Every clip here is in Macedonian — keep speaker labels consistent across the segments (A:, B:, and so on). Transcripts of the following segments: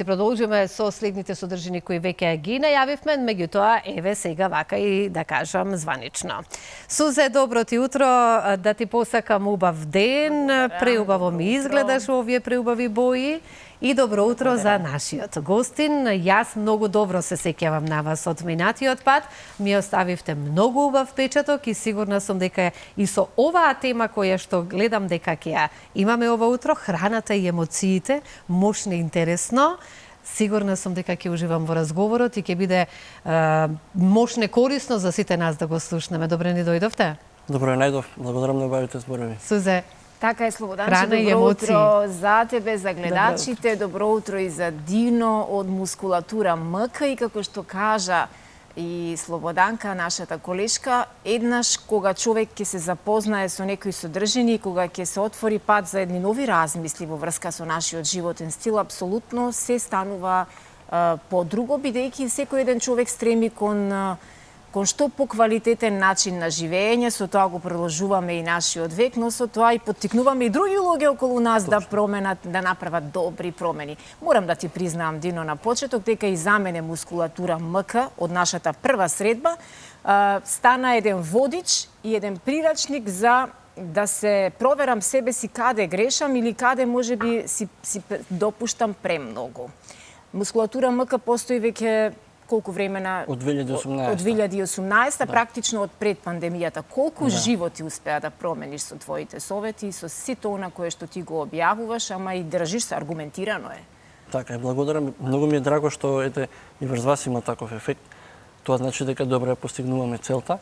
A: си продолжиме со следните содржини кои веќе ги најавивме, меѓутоа, еве сега вака и да кажам званично. Сузе, добро ти утро, да ти посакам убав ден, преубаво ми изгледаш во овие преубави бои. И добро утро за нашиот гостин. Јас многу добро се сеќавам на вас од минатиот пат. Ми оставивте многу убав печаток и сигурна сум дека и со оваа тема која што гледам дека ќе ја имаме ова утро, храната и емоциите, мощно интересно. Сигурна сум дека ќе уживам во разговорот и ќе биде мощно корисно за сите нас да го слушнеме. Добре ни дојдовте?
B: Добро најдов. Благодарам на убавите зборови.
A: Сузе,
C: така е, Слободанче, добро утро за тебе, за гледачите, добро утро и за Дино од Мускулатура МК и како што кажа и Слободанка, нашата колешка, еднаш кога човек ќе се запознае со некои содржини, кога ќе се отвори пат за едни нови размисли во врска со нашиот животен стил, апсолутно се станува подруго, бидејќи секој еден човек стреми кон што поквалитетен начин на живење, со тоа го продолжуваме и нашиот век, но со тоа и поттикнуваме и други луѓе околу нас да променат, да направат добри промени. Морам да ти признаам, Дино, на почеток, дека и за мене Мускулатура МК од нашата прва средба стана еден водич и еден прирачник за да се проверам себе си каде грешам или каде можеби си допуштам премногу. Мускулатура МК постои веќе колку времена?
B: Од 2018.
C: Од 2018, практично од пред пандемијата. Колку животи успеа да промениш со твоите совети и со сите она кое што ти го објавуваш, ама и држиш се, аргументирано е.
B: Така е, благодарам. Многу ми е драго што ете и врз вас има таков ефект. Тоа значи дека добро постигнуваме целта.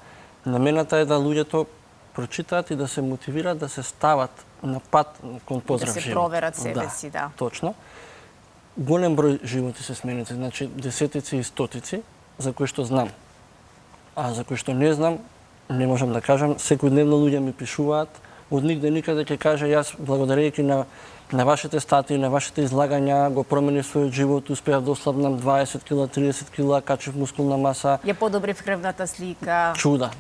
B: Намената е да луѓето прочитаат и да се мотивираат да се стават на пат кон поздрав живот.
C: Да се проверат себе си, да.
B: Точно. Голем број животи се сменети, значи десетици и стотици, за кои што знам. А за кои што не знам, не можам да кажам, секојдневно луѓе ми пишуваат, од нигде никаде ќе каже, јас благодарејќи на вашите статии, на вашите излагања, го променив својот живот, успеав да ослабнам 20 кила, 30 кила, качив мускулна маса.
C: Ја подобрив крвната слика.
B: Чуда,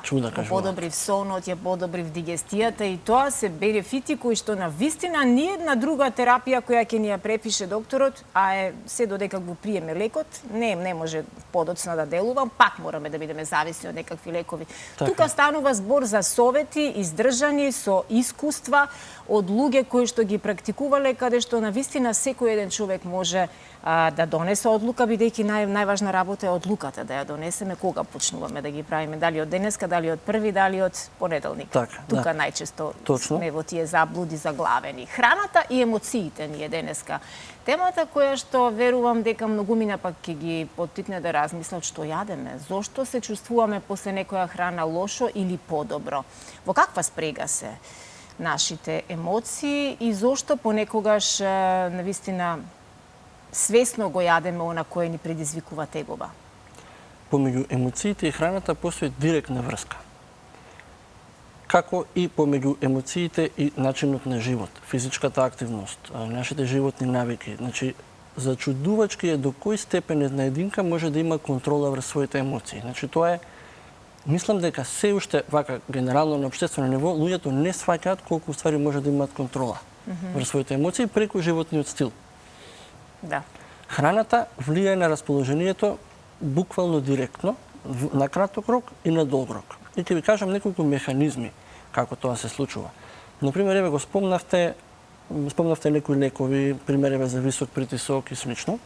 B: чуда кажувам.
C: Подобрив сонот, ја подобрив дигестијата и тоа се бенефити кои што на вистина ни една друга терапија која ќе ни ја препише докторот, а е се додека го приеме лекот, не може подоцна да делува, пак мораме да бидеме зависни од некакви лекови.
B: Така.
C: Тука станува збор за совети, издржани со искуства од луѓе кои што ги практикувале, каде што на вистина секој еден човек може да донесе одлука, бидејќи најважна работа е одлуката да ја донесеме кога почнуваме да ги правиме, дали од денеска, дали од први, дали од понеделник.
B: Така,
C: тука најчесто сме во тие заблуди заглавени. Храната и емоциите ни е денеска темата која што верувам дека многумина пак ќе ги поттикне да размислат што јадеме, зошто се чувствуваме после некоја храна лошо или подобро. Во каква спрега се нашите емоции и зошто понекогаш навистина свесно го јадеме она кое ни предизвикува тегоба?
B: Помеѓу емоциите и храната постои директна врска. Како и помеѓу емоциите и начинот на живот, физичката активност, нашите животни навики. Значи, зачудувачки е до кој степен една единка може да има контрола врз своите емоции. Значи, тоа е, мислам дека се уште вака генерално на општествено ниво луѓето не сваќаат колку ствари може да имаат контрола врз своите емоции преку животниот стил.
C: Да.
B: Храната влијае на расположението буквално директно, на краток рок и на долг рок. И ќе ви кажам неколку механизми како тоа се случува. Например, еве го спомнавте некои лекови, пример еве за висок притисок и слично.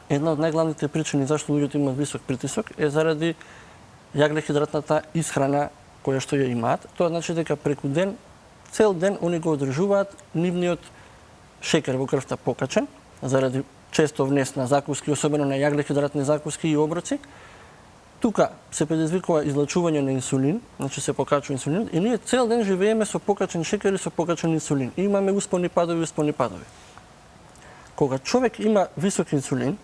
B: Една од најглавните причини зашто луѓето имаат висок притисок е заради јаглехидратната исхрана која што ја имаат. Тоа значи дека преку ден, цел ден они го одржуваат нивниот шекер во крвта покачен, заради често внес на закуски, особено на јаглехидратни закуски и оброци. Тука се предизвикува излачување на инсулин, значи се покачува инсулин, и ние цел ден живееме со покачен шекер и со покачен инсулин. И имаме успони падови. Кога човек има висок инсулин,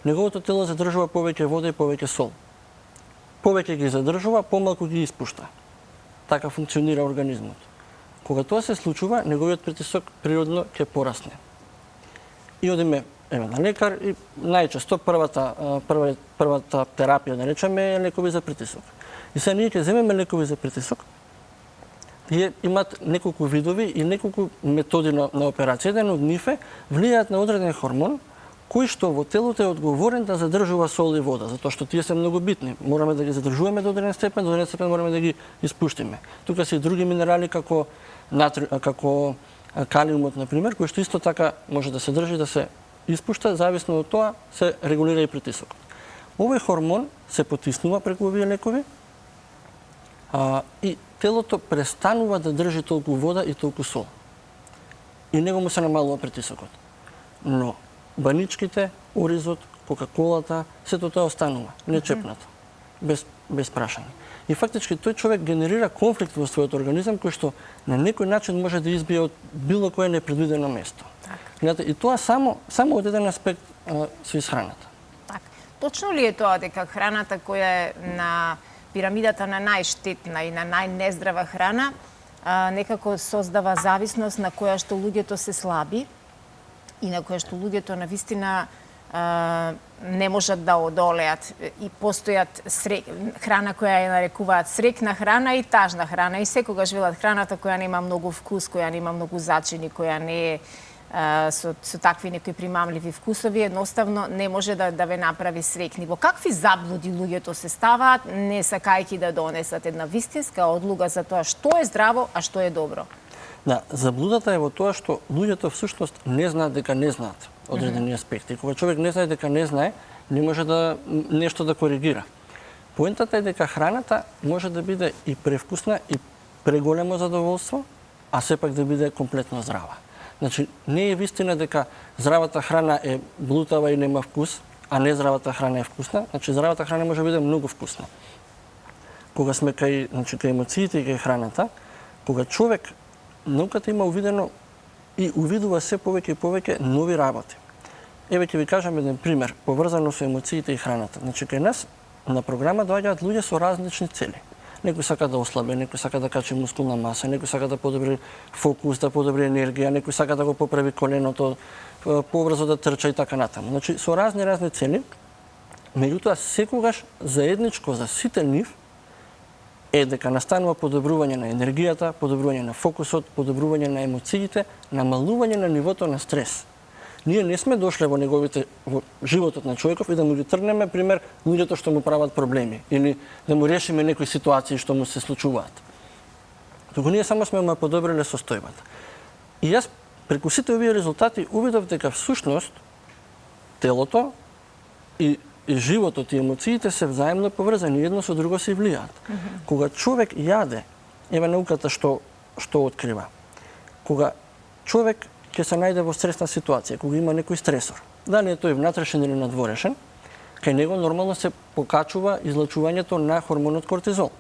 B: неговото тело задржува повеќе вода и повеќе сол. Повеќе ги задржува, помалку ги испушта. Така функционира организмот. Кога тоа се случува, неговиот притисок природно ќе порасне. И одиме на лекар и најчесто првата терапија, да речеме, е лекови за притисок. И сега ние ќе земеме лекови за притисок, тие имаат неколку видови и неколку методи на операција. Еден од нив е влијаат на одреден хормон кој што во телото е одговорен да задржува сол и вода, затоа што тие се многу битни. Мораме да ги задржуваме до одреден степен мораме да ги испуштиме. Тука се и други минерали како калиумот, например, кој што исто така може да се држи, да се испушта, зависно од тоа се регулира и притисокот. Овој хормон се потиснува преку овие лекови и телото престанува да држи толку вода и толку сол. И него му се намалува притисокот. Но баничките, оризот, кока-колата, сето тоа останува, нечепнато, без прашање. И фактички тој човек генерира конфликт во својот организам кој што на некој начин може да избие од било кое непредвидено место. Гледате, и тоа само од еден аспект со исхраната.
C: Так. Точно ли е тоа дека храната која е на пирамидата на најштетна и на најнездрава храна некако создава зависност на која што луѓето се слаби и на која што луѓето навистина не можат да одолеат и постојат храна која ја нарекуваат срекна храна и тажна храна и секогаш велат храната која нема многу вкус, која нема многу зачини, која не е со такви некои примамливи вкусови, едноставно не може да ве направи срекни. Во какви заблуди луѓето се ставаат, не сакајќи да донесат една вистинска одлука за тоа што е здраво, а што е добро?
B: Да, заблудата е во тоа што луѓето всушност не знаат дека не знаат одредени аспекти. Кога човек не знае дека не знае, не може да нешто да коригира. Поентата е дека храната може да биде и превкусна и преголемо задоволство, а сепак да биде комплетно здрава. Значи, не е вистина дека здравата храна е блутава и нема вкус, а не здравата храна е вкусна. Значи, здравата храна може да биде многу вкусна. Кога сме кај емоциите и кај храната, кога човек, науката има увидено и увидува се повеќе и повеќе нови работи. Еве ќе ви кажам еден пример, поврзано со емоциите и храната. Значи, кај нас на програма доаѓаат луѓе со различни цели. Некој сака да ослабе, некој сака да качи мускулна маса, некој сака да подобри фокус, да подобри енергија, некој сака да го поправи коленото, побрзо да трча и така натаму. Значи, со разни цели, меѓутоа секогаш заедничко за сите нив е дека настанува подобрување на енергијата, подобрување на фокусот, подобрување на емоциите, намалување на нивото на стрес. Ние не сме дошле во животот на човеков и да му ги тргнеме, пример, луѓето што му прават проблеми или да му решиме некои ситуации што му се случуваат. Туку ние само сме му подобриле состојбата. И јас преку сите овие резултати увидов дека всушност телото и животот и емоциите се взаимно поврзани, едно со друго се влијаат. Кога човек јаде, еве науката што открива. Кога човек ќе се најде во стресна ситуација, кога има некој стресор, дали е тој внатрешен или надворешен, кај него нормално се покачува излачувањето на хормонот кортизол.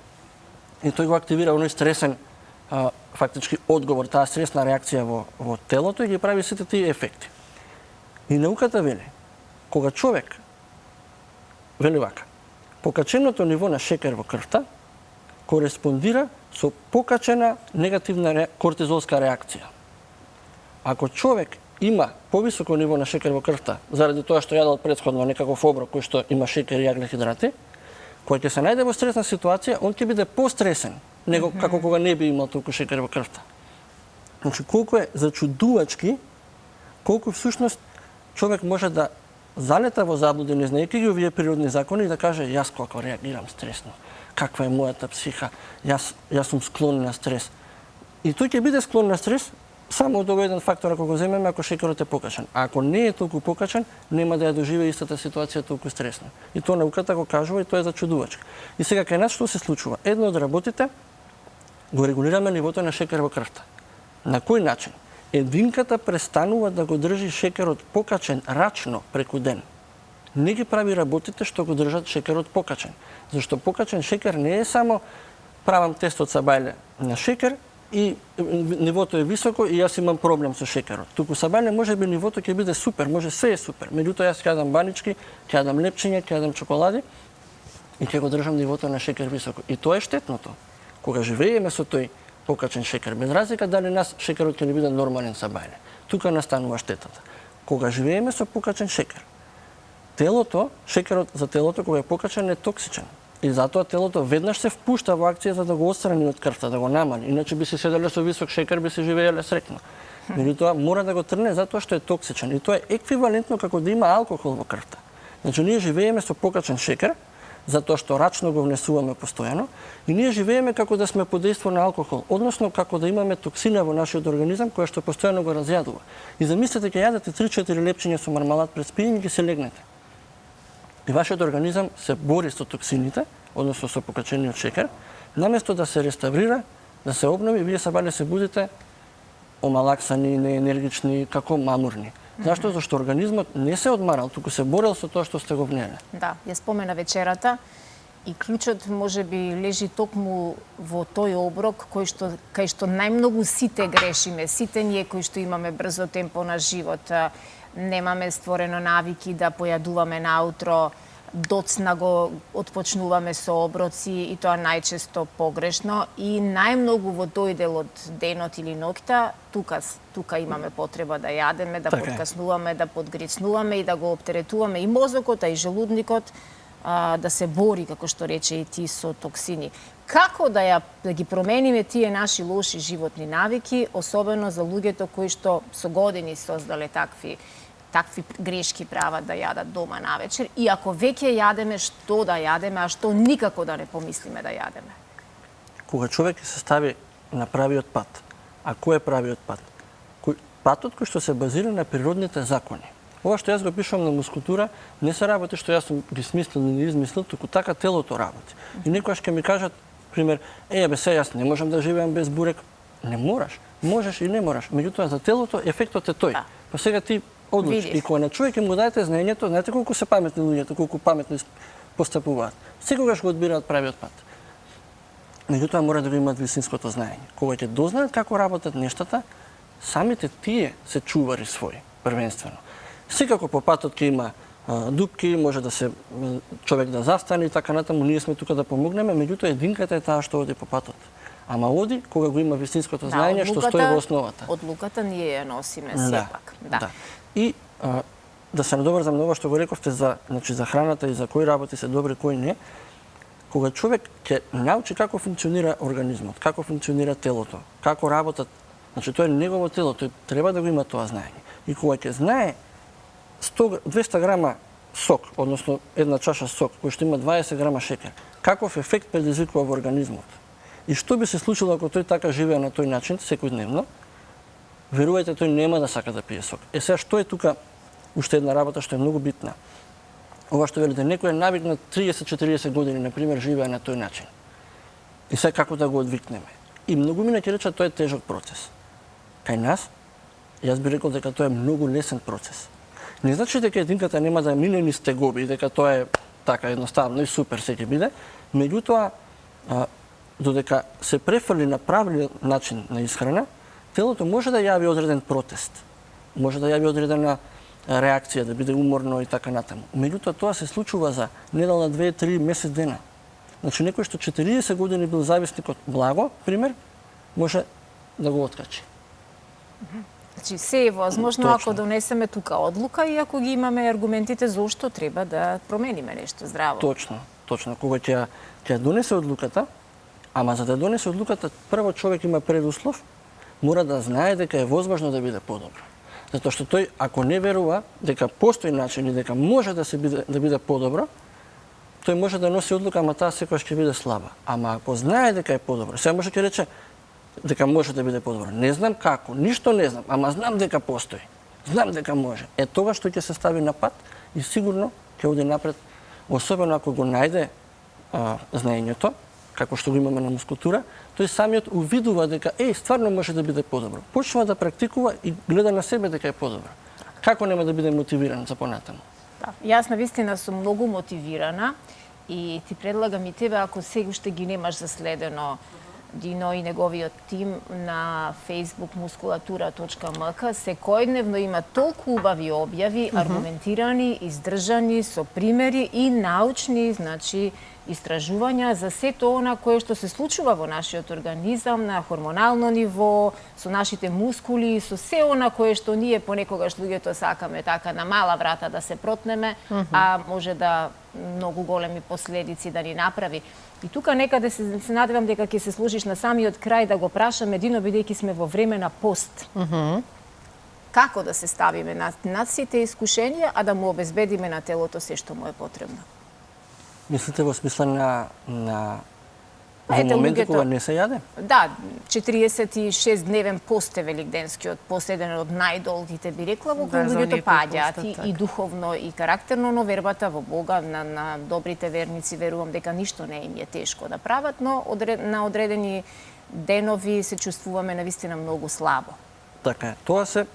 B: И тој го активира оној стресен фактички одговор, таа стресна реакција во телото и ги прави сите тие ефекти. И науката вели, кога човек вели вака, покаченото ниво на шекер во крвта кореспондира со покачена негативна кортизолска реакција. Ако човек има повисоко ниво на шекер во крвта, заради тоа што јадел претходно некаков оброк кој што има шекер и аглехидрати, кој ќе се најде во стресна ситуација, он ќе биде постресен него како кога не би имал толку шекер во крвта. Значи, колку е зачудувачки, колку всушност човек може да залета во заблуди, не знаејќи ги овие природни закони и да каже јас како реагирам стресно, каква е мојата психа, јас сум склон на стрес. И тој ќе биде склон на стрес само од овој еден фактор ако го земеме, ако шекерот е покачен. А ако не е толку покачен, нема да ја доживее истата ситуација толку стресна. И тоа науката го кажува и тоа е зачудувачко. И сега кај нас што се случува? Едно од работите го регулираме нивото на шекер во крвта. На кој начин? Единката престанува да го држи шекерот покачен рачно преку ден. Не ги прави работите што го држат шекерот покачен. Зашто покачен шекер не е само правам тест од сабајле на шекер и нивото е високо и јас имам проблем со шекерот. Туку сабајле може би нивото ќе биде супер, може се е супер. Меѓутоа јас ќе јадам банички, ќе јадам лепчиња, ќе јадам чоколади и ќе го држам нивото на шекер високо. И тоа е штетното. Кога живееме со тој покачен шекер, без разлика дали нас шекерот ќе ни биде нормален сабајле. Тука настанува штетата. Кога живееме со покачен шекер, шекерот за телото кога е покачен е токсичен. И затоа телото веднаш се впушта во акција за да го отстрани од крвта, да го намали. Иначе би се седеле со висок шекер, би се живееле срекно. Меѓутоа, мора да го трне затоа што е токсичен. И тоа е еквивалентно како да има алкохол во крвта. Значи, ние живееме со покачен шекер, затоа што рачно го внесуваме постојано, и ние живееме како да сме под дејство на алкохол, односно како да имаме токсина во нашиот организам која што постојано го разјадува. И замислете, ќе јадете 3-4 лепчиња со мармалад пред спиење и ќе се легнете. И вашиот организам се бори со токсините, односно со покачениот шекер, наместо да се реставрира, да се обнови, вие се вале се будите омалаксани, неенергични, како мамурни. Зашто? Зашто организмот не се одмарал, туку се борел со тоа што сте го внеле.
C: Да, ја спомена вечерата и клучот може би лежи токму во тој оброк кај што најмногу сите грешиме, сите ние кои што имаме брзо темпо на живот, немаме створено навики да појадуваме наутро, доцна го отпочнуваме со оброци и тоа најчесто погрешно и најмногу во тој дел од денот или ноќта тука имаме потреба да јадеме, да подкаснуваме, да подгрицнуваме и да го оптеретуваме и мозокот, а и желудникот да се бори, како што рече и ти, со токсини. Како да ги промениме тие наши лоши животни навики, особено за луѓето кои што со години создале такви грешки прават да јадат дома навечер и ако веќе јадеме, што да јадеме, а што никако да не помислиме да јадеме?
B: Кога човек се стави на правиот пат, а кој е правиот пат? Патот кој што се базира на природните закони. Ова што јас го пишувам на мускултура не се работи што јас сум ги смислил или измислил, туку така телото работи. И некојаш ќе ми кажат, пример, бе јас не можам да живеам без бурек. Не мораш, можеш и не мораш. Меѓутоа за телото ефектот е тој. Па сега ти одлучи. И кога на човек му даде знаењето, знаете колку се паметни луѓето, колку паметно постапуваат. Секогаш го одбираат правиот пат. Меѓутоа мора да го имаат вистинското знаење. Кога ќе дознаат како работат нештата, самите тие се чувари своји, првенствено. Секако по патот ќе има дупки, може да се човек да застане и така натаму, ние сме тука да помогнеме, меѓутоа единката е таа што оди по патот. Ама оди кога го има вистинското знаење што стои во основата.
C: Одлуката ние ја носиме сепак.
B: Да. И да се надоврзам на ова што го рековте за храната и за кои работи се добри, кои не. Кога човек ќе научи како функционира организмот, како функционира телото, како работат, тоа е негово тело, тој треба да го има тоа знаење. И кога ќе знае 200 грама сок, односно една чаша сок, кој што има 20 грама шекер, каков ефект предизвикува во организмот? И што би се случило ако тој така живее на тој начин секојдневно? Верувајте, тој нема да сака да пие сок. Сега што е тука уште една работа што е многу битна? Ова што велите, некој е навикнат 30-40 години, например, живее на тој начин. И сега како да го одвикнеме? И многу мина ќе речат тоа е тежок процес. Кај нас, јас би рекол дека тоа е многу лесен процес. Не значи дека единката нема да мине низ тегоби и дека тоа е така едноставно и супер се ќе биде, меѓутоа додека се префрли на правилен начин на исхрана, телото може да јави одреден протест, може да јави одредена реакција, да биде уморно и така натаму. Меѓутоа тоа се случува за недела, 2-3 месец дена. Значи некој што 40 години бил зависник од благо, пример, може да го откачи.
C: Значи се е возможно ако донесеме тука одлука и ако ги имаме аргументите зошто треба да промениме нешто здраво.
B: Точно. Кога ќе донесе одлуката, ама за да донесе одлуката, прво човек има предуслов, мора да знае дека е возможно да биде подобро. Затоа што тој, ако не верува дека постои начин и дека може да биде подобро, тој може да носи одлука, ама таа секогаш ќе биде слаба. Ама ако знае дека е подобро, сега може ќе рече дека може да биде подобро. Не знам како, ништо не знам, ама знам дека постои. Знам дека може. Тогаш што ќе се стави на пат и сигурно ќе оди напред, особено ако го најде знаењето, како што го имаме на мускултура, тој самиот увидува дека стварно може да биде подобро. Почнува да практикува и гледа на себе дека е подобро. Како нема да биде мотивиран за понатаму?
C: Да, јас навистина сум многу мотивирана и ти предлагам и тебе, ако сега уште ги немаш заследено Дино и неговиот тим на Facebook musculatura.mk, секојдневно има толку убави објави, аргументирани, издржани, со примери и научни, значи, истражувања за сето она кое што се случува во нашиот организам на хормонално ниво, со нашите мускули, со се она кое што ние понекогаш луѓето сакаме така на мала врата да се протнеме, а може да многу големи последици да ни направи. И тука некаде се надевам дека ќе се служиш на самиот крај да го прашаме Дино, бидејќи сме во време на пост. како да се ставиме над сите искушенија, а да му обезбедиме на телото се што му е потребно.
B: Мислите во смисла на во
C: Ете,
B: моментот
C: луѓето-
B: кога не се јаде?
C: Да, 46-дневен пост е великденскиот пост, еден од најдолгите би рекла, во кој
A: Да, за
C: луѓето
A: оние кои
C: паѓаат
A: постат, така.
C: и духовно и карактерно, но вербата во Бога на добрите верници верувам дека ништо не им е тешко да прават, но на одредени денови се чувствуваме навистина многу слабо.
B: Така е. Тоа се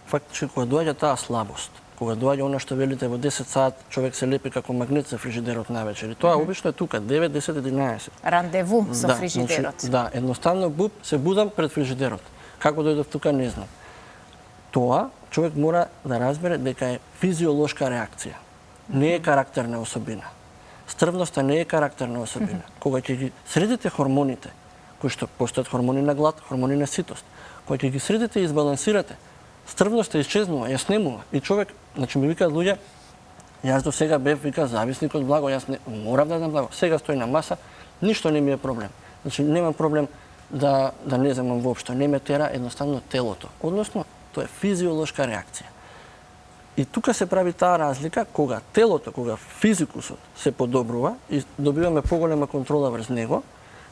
B: фактички кога доаѓа таа слабост, кога доаѓа она што велите во 10 сат, човек се лепи како магнет за фрижидерот навечер. И тоа обично е тука 9, 10, 11.
C: Рандеву со фрижидерот.
B: Значи, да, едноставно се будам пред фрижидерот. Како дојдов тука не знам. Тоа човек мора да разбере дека е физиолошка реакција. Не е карактерна особина. Стрвноста не е карактерна особина. Кога ќе ги средите хормоните, кои што постојат хормони на глад, хормони на ситост, кога ќе ги средите и избалансирате, стрвноста исчезнува, ја снемува и човек, значи ми викаат луѓе, јас до сега бев вика зависник од благо, јас не морав да едам благо. Сега стои на маса, ништо не ми е проблем. Значи немам проблем да не земам воопшто, не ме тера едноставно телото. Односно, тоа е физиолошка реакција. И тука се прави таа разлика кога телото, кога физикусот се подобрува и добиваме поголема контрола врз него,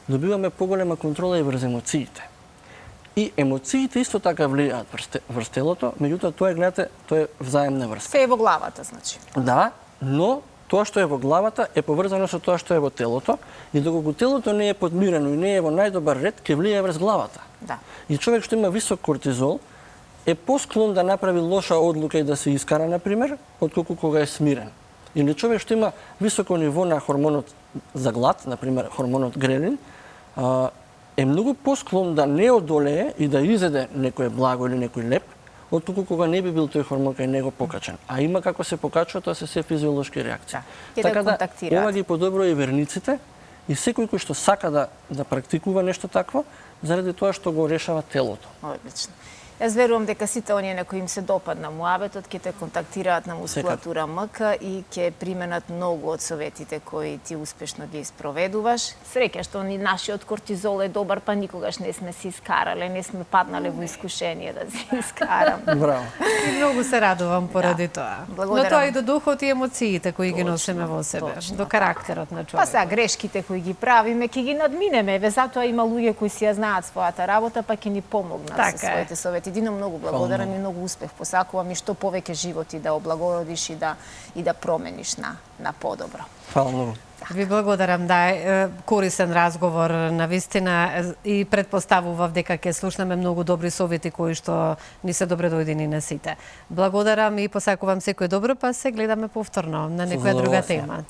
B: добиваме поголема контрола и врз емоциите. И емоциите исто така влијаат врз телото, меѓутоа тоа е, гледате, тоа е взаемна врска.
C: Се е во главата, значи.
B: Да, но тоа што е во главата е поврзано со тоа што е во телото и доколку телото не е подмирено и не е во најдобар ред, ќе влијае врз главата.
C: Да.
B: И човек што има висок кортизол е посклон да направи лоша одлука и да се искара, например, отколку кога е смирен. Или човек што има високо ниво на хормонот за глад, например, хормонот грелин, е многу посклон да не одолее и да изеде некое благо или некој леп, отколку кога не би бил тој хормон кај него покачен. А има како се покачува, тоа се физиолошки реакции.
C: Да,
B: Така да,
C: контактираат.
B: ова ги подобрува и верниците и секој кој што сака да практикува нешто такво, заради тоа што го решава телото.
C: Одлично. Јас верувам дека сите оние на кои им се допадна муабетот ќе те контактираат на Мускулатура МК и ќе применат многу од советите кои ти успешно ги испроведуваш. Среќа што ни нашиот кортизол е добар, па никогаш не сме се искарале, не сме паднале во искушение да се искараме.
B: Браво.
A: И многу се радувам поради тоа. Но
C: Благодарам.
A: тоа и до духот и емоциите кои ги носиме во себе,
C: точно
A: до карактерот на
C: Па
A: човекот.
C: сега грешките кои ги правиме, ќе ги надминеме. Еве затоа има луѓе кои си ја знаат својата работа, па ќе ни помогнат
A: Така
C: со
A: е.
C: своите совети. Дино, многу благодарам и многу успех посакувам и што повеќе животи да облагородиш и да промениш на подобро.
B: Фала многу.
A: Ви благодарам, да, е корисен разговор на вистина и предпоставував дека ќе слушнеме многу добри совети кои што ни се добре дојдени на сите. Благодарам и посакувам секој добро, па се гледаме повторно на некоја друга
B: задоволство.
A: тема.